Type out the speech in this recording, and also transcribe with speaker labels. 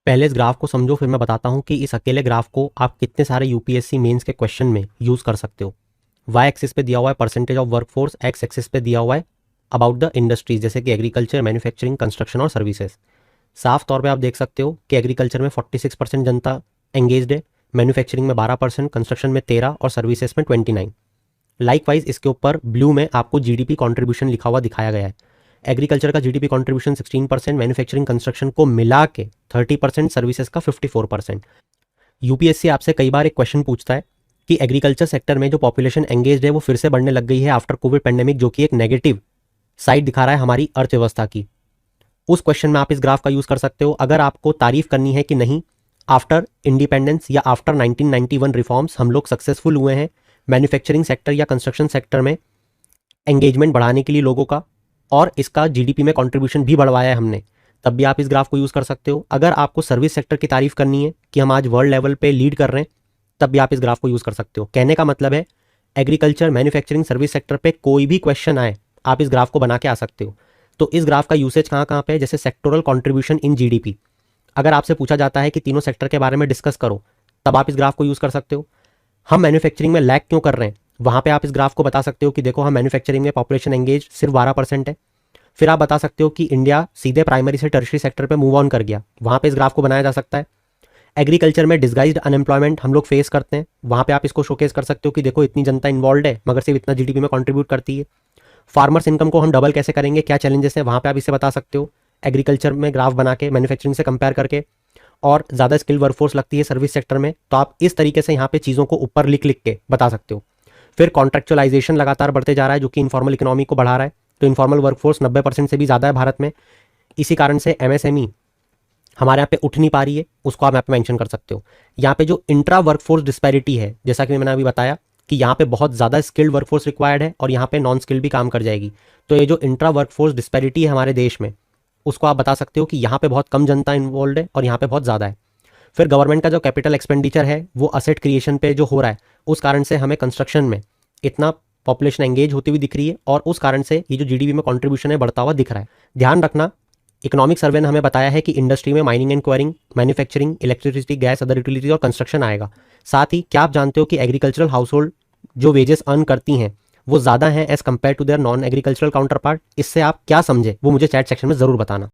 Speaker 1: पहले इस ग्राफ को समझो, फिर मैं बताता हूँ कि इस अकेले ग्राफ को आप कितने सारे यूपीएससी मेंस के क्वेश्चन में यूज़ कर सकते हो। वाई एक्सिस पे दिया हुआ है percentage of workforce, x axis पे दिया हुआ है अबाउट द इंडस्ट्रीज जैसे कि एग्रीकल्चर, मैन्युफैक्चरिंग, कंस्ट्रक्शन और सर्विसेज। साफ तौर पे आप देख सकते हो कि एग्रीकल्चर में 46% जनता एंगेज्ड है, मैन्युफैक्चरिंग में 12%, कंस्ट्रक्शन में 13 और सर्विसेज में 29। लाइकवाइज इसके ऊपर ब्लू में आपको जीडीपी कंट्रीब्यूशन लिखा हुआ दिखाया गया है। एग्रीकल्चर का जीडीपी कंट्रीब्यूशन 16%, मैन्युफैक्चरिंग कंस्ट्रक्शन को मिला के 30%, सर्विसेज का 54%। यूपीएससी आपसे कई बार एक क्वेश्चन पूछता है कि एग्रीकल्चर सेक्टर में जो पॉपुलेशन एंगेज्ड है वो फिर से बढ़ने लग गई है आफ्टर कोविड पेंडेमिक, जो कि एक नेगेटिव साइड दिखा रहा है हमारी अर्थव्यवस्था की। उस क्वेश्चन में आप इस ग्राफ का यूज कर सकते हो। अगर आपको तारीफ करनी है कि नहीं, आफ्टर इंडिपेंडेंस या आफ्टर 1991 रिफॉर्म्स हम लोग सक्सेसफुल हुए हैं मैन्युफैक्चरिंग सेक्टर या कंस्ट्रक्शन सेक्टर में एंगेजमेंट बढ़ाने के लिए लोगों का, और इसका जीडीपी में कंट्रीब्यूशन भी बढ़वाया है हमने, तब भी आप इस ग्राफ को यूज़ कर सकते हो। अगर आपको सर्विस सेक्टर की तारीफ करनी है कि हम आज वर्ल्ड लेवल पे लीड कर रहे हैं, तब भी आप इस ग्राफ को यूज़ कर सकते हो। कहने का मतलब है एग्रीकल्चर, मैन्युफैक्चरिंग, सर्विस सेक्टर पे कोई भी क्वेश्चन आए आप इस ग्राफ को बना के आ सकते हो। तो इस ग्राफ का यूसेज कहाँ कहाँ पे है, जैसे सेक्टोरल कंट्रीब्यूशन इन जीडीपी। अगर आपसे पूछा जाता है कि तीनों सेक्टर के बारे में डिस्कस करो, तब आप इस ग्राफ को यूज़ कर सकते हो। हम मैन्युफैक्चरिंग में लैग क्यों कर रहे हैं, वहाँ पे आप इस ग्राफ को बता सकते हो कि देखो हम मैन्युफैक्चरिंग में पॉपुलेशन एंगेज सिर्फ 12% है। फिर आप बता सकते हो कि इंडिया सीधे प्राइमरी से टर्शरी सेक्टर पे मूव ऑन कर गया, वहाँ पे इस ग्राफ को बनाया जा सकता है। एग्रीकल्चर में डिस्गाइज्ड अनएम्प्लॉयमेंट हम लोग फेस करते हैं, वहाँ पे आप इसको शोकेस कर सकते हो कि देखो इतनी जनता इन्वॉल्व है मगर सिर्फ इतना जीडीपी में कंट्रीब्यूट करती है। फार्मर्स इनकम को हम डबल कैसे करेंगे, क्या चैलेंजेस हैं, वहाँ पे आप इसे बता सकते हो एग्रीकल्चर में ग्राफ बना के मैन्युफैक्चरिंग से कंपेयर करके। और ज़्यादा स्किल वर्कफोर्स लगती है सर्विस सेक्टर में, तो आप इस तरीके से यहाँ पे चीज़ों को ऊपर लिख लिख के बता सकते हो। फिर कॉन्ट्रेक्चुअलाइजेशन लगातार बढ़ते जा रहा है जो कि इन्फॉर्मल इकोनॉमी को बढ़ा रहा है, तो इन्फॉर्मल वर्कफोर्स 90% से भी ज़्यादा है भारत में। इसी कारण से एमएसएमई हमारे यहाँ पे उठ नहीं पा रही है, उसको आप यहाँ पे मेंशन कर सकते हो। यहाँ पे जो इंट्रा वर्कफोर्स डिस्पैरिटी है, जैसा कि मैंने अभी बताया कि यहाँ पे बहुत ज़्यादा स्किल्ड वर्कफोर्स रिक्वायर्ड है और यहाँ पे नॉन स्किल्ड भी काम कर जाएगी, तो ये जो इंट्रा वर्कफोर्स डिस्पैरिटी है हमारे देश में, उसको आप बता सकते हो कि यहाँ पे बहुत कम जनता इन्वॉल्व है और यहाँ पे बहुत ज़्यादा है। फिर गवर्नमेंट का जो कैपिटल एक्सपेंडिचर है वो असेट क्रिएशन पे जो हो रहा है, उस कारण से हमें कंस्ट्रक्शन में इतना पॉपुलेशन एंगेज होती हुई दिख रही है और उस कारण से ये जो जीडीपी में कंट्रीब्यूशन है बढ़ता हुआ दिख रहा है। ध्यान रखना, इकोनॉमिक सर्वे ने हमें बताया है कि इंडस्ट्री में mining and quarrying, manufacturing, electricity, gas, other utility और कंस्ट्रक्शन आएगा। साथ ही क्या आप जानते हो कि एग्रीकल्चरल हाउस होल्ड जो वेजेस अर्न करती हैं वो ज़्यादा हैं as compare to their non agricultural counterpart. इससे आप क्या समझे वो मुझे चैट सेक्शन में ज़रूर बताना।